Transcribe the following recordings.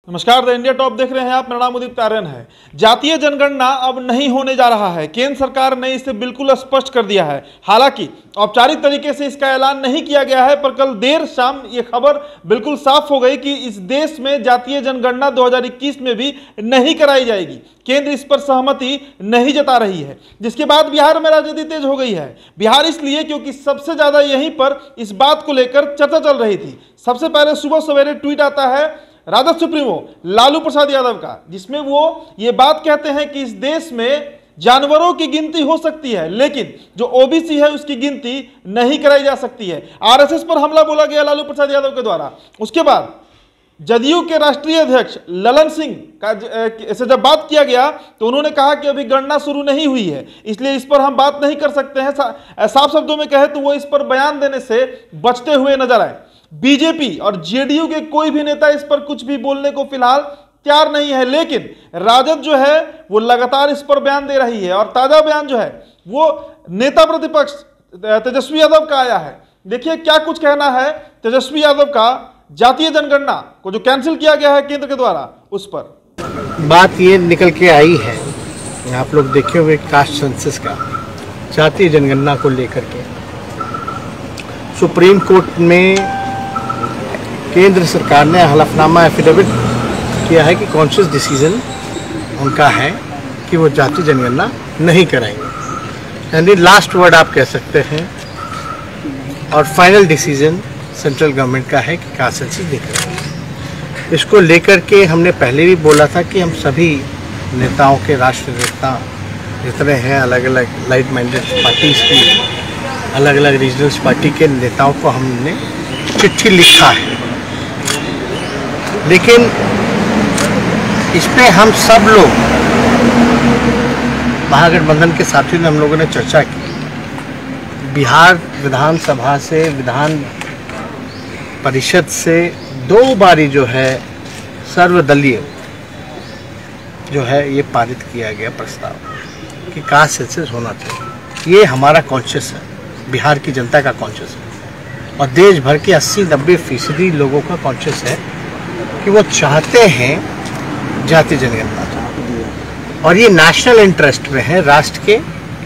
नमस्कार, the India top देख रहे हैं आप। मेरा नाम उदित आर्यन है। जातीय जनगणना अब नहीं होने जा रहा है। केंद्र सरकार ने इसे बिल्कुल स्पष्ट कर दिया है। हालांकि औपचारिक तरीके से इसका ऐलान नहीं किया गया है, पर कल देर शाम ये खबर बिल्कुल साफ हो गई कि इस देश में जातीय जनगणना 2021 में भी नहीं कराई जाएगी। केंद्र इस पर सहमति नहीं जता रही है, जिसके बाद बिहार में राजनीति तेज हो गई है। बिहार इसलिए क्योंकि सबसे ज्यादा यहीं पर इस बात को लेकर चर्चा चल रही थी। सबसे पहले सुबह सवेरे ट्वीट आता है राजद सुप्रीमो लालू प्रसाद यादव का, जिसमें वो ये बात कहते हैं कि इस देश में जानवरों की गिनती हो सकती है, लेकिन जो ओबीसी है उसकी गिनती नहीं कराई जा सकती है। आरएसएस पर हमला बोला गया लालू प्रसाद यादव के द्वारा। उसके बाद जदयू के राष्ट्रीय अध्यक्ष ललन सिंह का से जब बात किया गया तो उन्होंने कहा कि अभी गणना शुरू नहीं हुई है, इसलिए इस पर हम बात नहीं कर सकते हैं। साफ शब्दों में कहे तो वो इस पर बयान देने से बचते हुए नजर आए। बीजेपी और जेडीयू के कोई भी नेता इस पर कुछ भी बोलने को फिलहाल तैयार नहीं है, लेकिन राजद जो है वो लगातार इस पर बयान दे रही है। और ताजा बयान जो है वो नेता प्रतिपक्ष तेजस्वी यादव का आया है। देखिए क्या कुछ कहना है तेजस्वी यादव का जातीय जनगणना को जो कैंसिल किया गया है केंद्र के द्वारा उस पर। बात ये निकल के आई है, आप लोग देखे हुए कास्ट सेंसस का जातीय जनगणना को लेकर के सुप्रीम कोर्ट में केंद्र सरकार ने हलफनामा एफिडेविट किया है कि कॉन्शियस डिसीजन उनका है कि वो जातीय जनगणना नहीं कराएंगे। यानी लास्ट वर्ड आप कह सकते हैं, और फाइनल डिसीजन सेंट्रल गवर्नमेंट का है कि कास्ट सेंसस नहीं कराएंगे। इसको लेकर के हमने पहले भी बोला था कि हम सभी नेताओं के, राष्ट्र नेता जितने हैं, अलग अलग लाइट माइंडेड पार्टीज की, अलग अलग रीजनल पार्टी के नेताओं को हमने चिट्ठी लिखा है, लेकिन इस पे हम सब लोग महागठबंधन के साथियों ने, हम लोगों ने चर्चा की। बिहार विधानसभा से, विधान परिषद से 2 बारी जो है सर्वदलीय जो है ये पारित किया गया प्रस्ताव कि कास्ट सेंसस होना चाहिए। ये हमारा कॉन्शियस है, बिहार की जनता का कॉन्शियस है, और देश भर के 80-90% लोगों का कॉन्शियस है कि वो चाहते हैं जातीय जनगणना, और ये नेशनल इंटरेस्ट में है, राष्ट्र के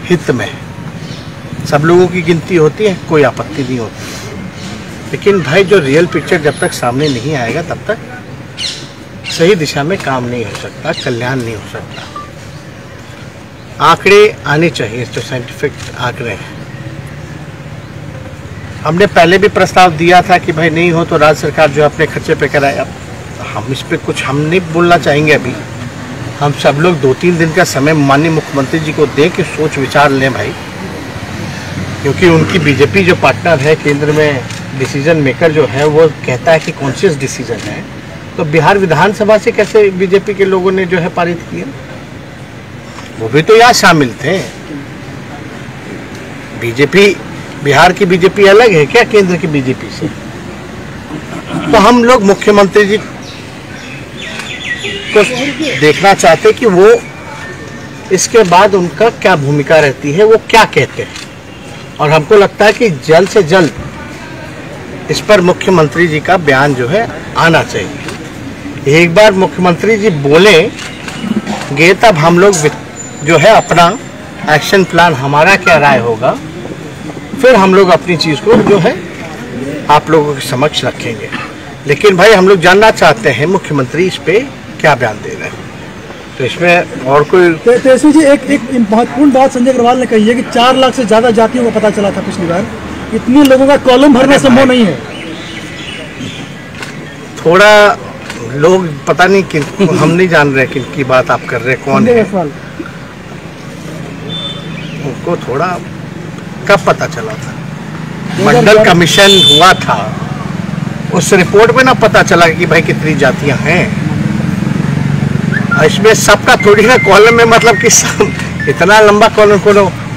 हित में है। सब लोगों की गिनती होती है, कोई आपत्ति नहीं होती, लेकिन भाई जो रियल पिक्चर जब तक सामने नहीं आएगा तब तक सही दिशा में काम नहीं हो सकता, कल्याण नहीं हो सकता। आंकड़े आने चाहिए, जो साइंटिफिक आंकड़े हैं। हमने पहले भी प्रस्ताव दिया था कि भाई नहीं हो तो राज्य सरकार जो अपने खर्चे पे कराए। अब हम इस पे कुछ हम नहीं बोलना चाहेंगे। अभी हम सब लोग 2-3 दिन का समय माननीय मुख्यमंत्री जी को दें कि सोच विचार लें भाई, क्योंकि उनकी बीजेपी जो पार्टनर है केंद्र में, डिसीजन मेकर जो है, वो कहता है कि कॉन्शियस डिसीजन है। तो बिहार विधानसभा से कैसे बीजेपी के लोगों ने जो है पारित किया? वो भी तो यहाँ शामिल थे। बीजेपी, बिहार की बीजेपी अलग है क्या केंद्र की बीजेपी से? तो हम लोग मुख्यमंत्री जी को देखना चाहते कि वो इसके बाद उनका क्या भूमिका रहती है, वो क्या कहते हैं। और हमको लगता है कि जल्द से जल्द इस पर मुख्यमंत्री जी का बयान जो है आना चाहिए। एक बार मुख्यमंत्री जी बोलेंगे तब हम लोग जो है अपना एक्शन प्लान, हमारा क्या राय होगा, फिर हम लोग अपनी चीज़ को जो है आप लोगों के समक्ष रखेंगे। लेकिन भाई हम लोग जानना चाहते हैं मुख्यमंत्री इस पे क्या बयान दे रहे हैं। तो इसमें और कोई तेजस्वी जी, एक महत्वपूर्ण बात संजय अग्रवाल ने कही है कि 4 लाख से ज़्यादा जातियों का पता चला था पिछली बार। इतने लोगों का कॉलम भरना संभव नहीं है। थोड़ा लोग पता नहीं किन, हम नहीं जान रहे किन की बात आप कर रहे हैं, कौन है उनको थोड़ा कब पता चला था? मंडल कमीशन हुआ था, उस रिपोर्ट में ना पता चला कि भाई कितनी जातियां हैं। इसमें सबका थोड़ी ना कॉलम में, मतलब कि सब इतना लंबा कॉलम को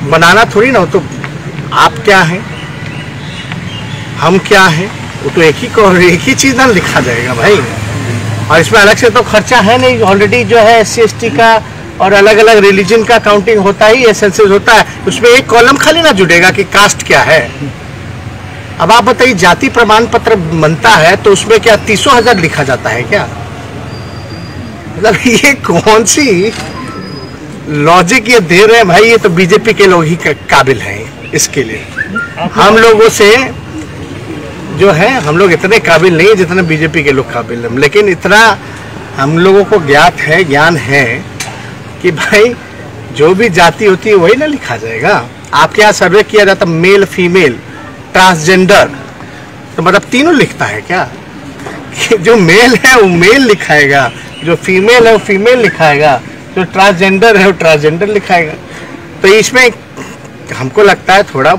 बनाना थोड़ी ना हो। तो आप क्या हैं, हम क्या हैं, वो तो एक ही चीज ना लिखा जाएगा भाई। और इसमें अलग से तो खर्चा है नहीं, ऑलरेडी जो है SC/ST का और अलग अलग रिलीजन का काउंटिंग होता ही है, सेंसस होता है। उसमें एक कॉलम खाली ना जुड़ेगा कि कास्ट क्या है। अब आप बताइए, जाति प्रमाण पत्र बनता है तो उसमें क्या 300,000 लिखा जाता है क्या? मतलब ये कौन सी लॉजिक ये दे रहे हैं भाई, ये तो बीजेपी के लोग ही काबिल हैं इसके लिए। हम लोगों से जो है, हम लोग इतने काबिल नहीं है जितने बीजेपी के लोग काबिल हैं, लेकिन इतना हम लोगों को ज्ञान है कि भाई जो भी जाति होती है वही ना लिखा जाएगा। आपके यहाँ सर्वे किया जाता मेल फीमेल ट्रांसजेंडर, तो मतलब तीनों लिखता है क्या? कि जो मेल है वो मेल लिखाएगा, जो फीमेल है वो फीमेल लिखाएगा, जो ट्रांसजेंडर है वो ट्रांसजेंडर लिखाएगा। तो इसमें हमको लगता है थोड़ा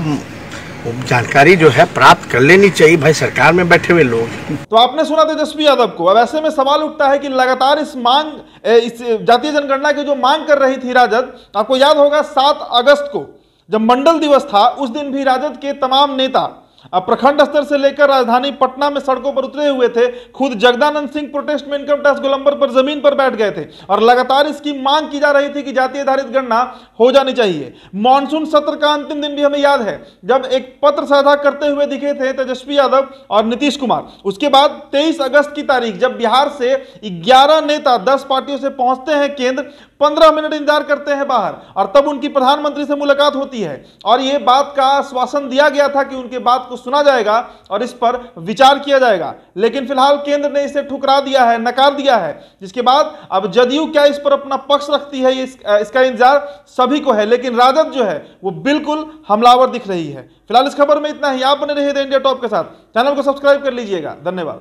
जानकारी जो है प्राप्त कर लेनी चाहिए भाई सरकार में बैठे हुए लोग। तो आपने सुना तेजस्वी यादव को। अब ऐसे में सवाल उठता है कि लगातार इस जातीय जनगणना की जो मांग कर रही थी राजद, आपको याद होगा 7 अगस्त को जब मंडल दिवस था, उस दिन भी राजद के तमाम नेता प्रखंड स्तर से लेकर राजधानी पटना में सड़कों पर उतरे हुए थे। खुद जगदानंद सिंह प्रोटेस्ट में इनकम टैक्स गोलंबर पर जमीन पर बैठ गए थे और लगातार इसकी मांग की जा रही थी कि जातीय आधारित गणना हो जानी चाहिए। मॉनसून सत्र का अंतिम दिन भी हमें याद है जब एक पत्र साझा करते हुए दिखे थे तेजस्वी यादव और नीतीश कुमार। उसके बाद 23 अगस्त की तारीख जब बिहार से 11 नेता 10 पार्टियों से पहुंचते हैं केंद्र, 15 मिनट इंतजार करते हैं बाहर और तब उनकी प्रधानमंत्री से मुलाकात होती है और यह बात का आश्वासन दिया गया था कि उनके बात को सुना जाएगा और इस पर विचार किया जाएगा। लेकिन फिलहाल केंद्र ने इसे ठुकरा दिया है, नकार दिया है, जिसके बाद अब जदयू क्या इस पर अपना पक्ष रखती है इसका इंतजार सभी को है। लेकिन राजद जो है वो बिल्कुल हमलावर दिख रही है। फिलहाल इस खबर में इतना ही। आप बने रहिए द इंडिया टॉप के साथ। चैनल को सब्सक्राइब कर लीजिएगा। धन्यवाद।